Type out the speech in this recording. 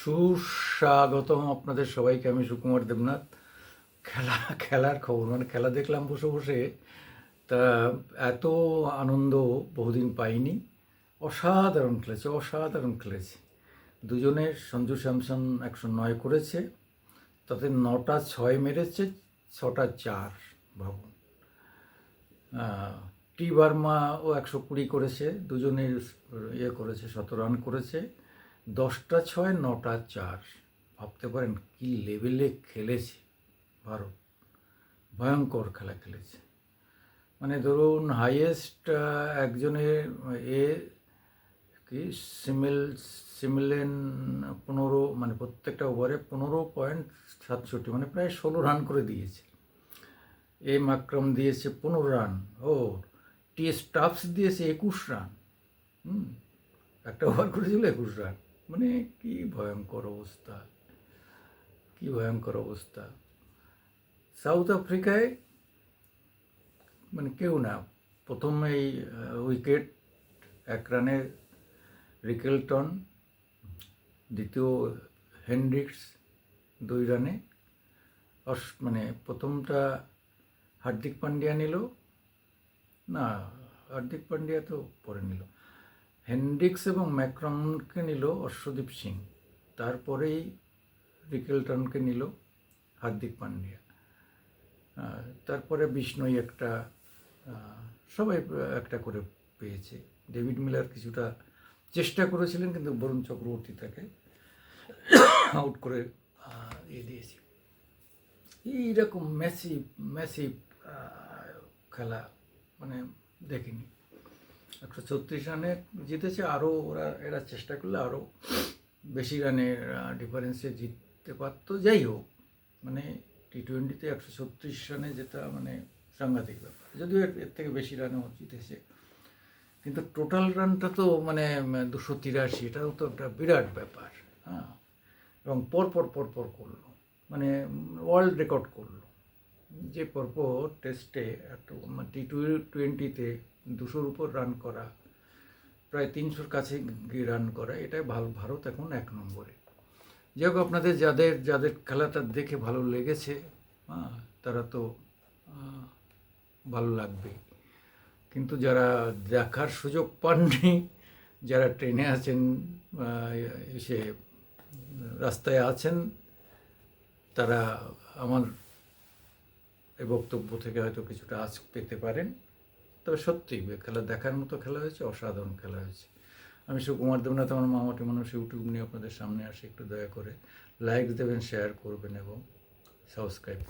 সুস্বাগতম আপনাদের সবাইকে। আমি সুকুমার দেবনাথ। খেলার খবর, মানে খেলা দেখলাম বসে বসে, তা এত আনন্দ বহুদিন পাইনি। অসাধারণ খেলেছে দুজনে। সঞ্জু স্যামসন 109 করেছে, তাতে 9টা 6 মেরেছে, 6টা 4। ভাবুন। টি বার্মা ও 120 করেছে, দুজনে করেছে, 100 রান করেছে, 10টা 6 9টা 4। ভাবতে পারেন কি লেভেলে খেলেছে ভারত। ভয়ঙ্কর খেলা খেলেছে। মানে ধরুন হাইয়েস্ট একজনের এ কি সিমিলেন 15, মানে প্রত্যেকটা ওভারে 15.67, মানে প্রায় 16 রান করে দিয়েছে। মাকরাম দিয়েছে 15 রান। স্টাফস দিয়েছে 21 রান। একটা ওভার করেছিল 21 রান। মানে কি ভয়ঙ্কর অবস্থা, কি ভয়ঙ্কর অবস্থা। সাউথ আফ্রিকায় মানে কেউ না। প্রথম এই উইকেট 1 রানে রিকেলটন, দ্বিতীয় হেনড্রিক্স 2 রানে। মানে প্রথমটা হার্দিক পান্ডিয়া নিল না, হার্দিক পান্ডিয়া তো পরে নিল। হেনড্রিক্স এবং ম্যাক্রামকে নিল অর্শদীপ সিং, তারপরেই রিকেলটনকে নিল হার্দিক পান্ডিয়া, তারপরে বিষ্ণই একটা, সবাই একটা করে পেয়েছে। ডেভিড মিলার কিছুটা চেষ্টা করেছিলেন, কিন্তু বরুণ চক্রবর্তী তাকে আউট করে দিয়েছে। এইরকম ম্যাসিভ খেলা মানে দেখিনি। 136 রানে জিতেছে। আরও এরা চেষ্টা করলে আরও বেশি রানের ডিফারেন্সে জিততে পারত। যাই হোক, মানে টি-20তে 136 রানে যেটা মানে সাংঘাতিক ব্যাপার। যদিও এর থেকে বেশি রানেও জিতেছে, কিন্তু টোটাল রানটা তো মানে 283, এটাও তো একটা বিরাট ব্যাপার। হ্যাঁ, এবং পরপর করলো, মানে ওয়ার্ল্ড রেকর্ড করলো। যে পরপর টেস্টে একটু টি-20তে 200-র উপর রান করা, প্রায় 300-র কাছে গিয়ে রান করা, এটাই ভারত এখন 1 নম্বরে। যাই হোক, আপনাদের যাদের খেলাটা দেখে ভালো লেগেছে, তারা তো ভালো লাগবে। কিন্তু যারা দেখার সুযোগ পাননি, যারা ট্রেনে আছেন, এসে রাস্তায় আছেন, তারা আমার এই বক্তব্য থেকে হয়তো কিছুটা আঁচ পেতে পারেন। তবে সত্যিই খেলা দেখার মতো খেলা হয়েছে, অসাধারণ খেলা হয়েছে। আমি সুকুমার দেবনাথ, আমার মামাটি মানুষ ইউটিউব নিয়ে আপনাদের সামনে আসে। একটু দয়া করে লাইক দেবেন, শেয়ার করবেন এবং সাবস্ক্রাইব করবেন।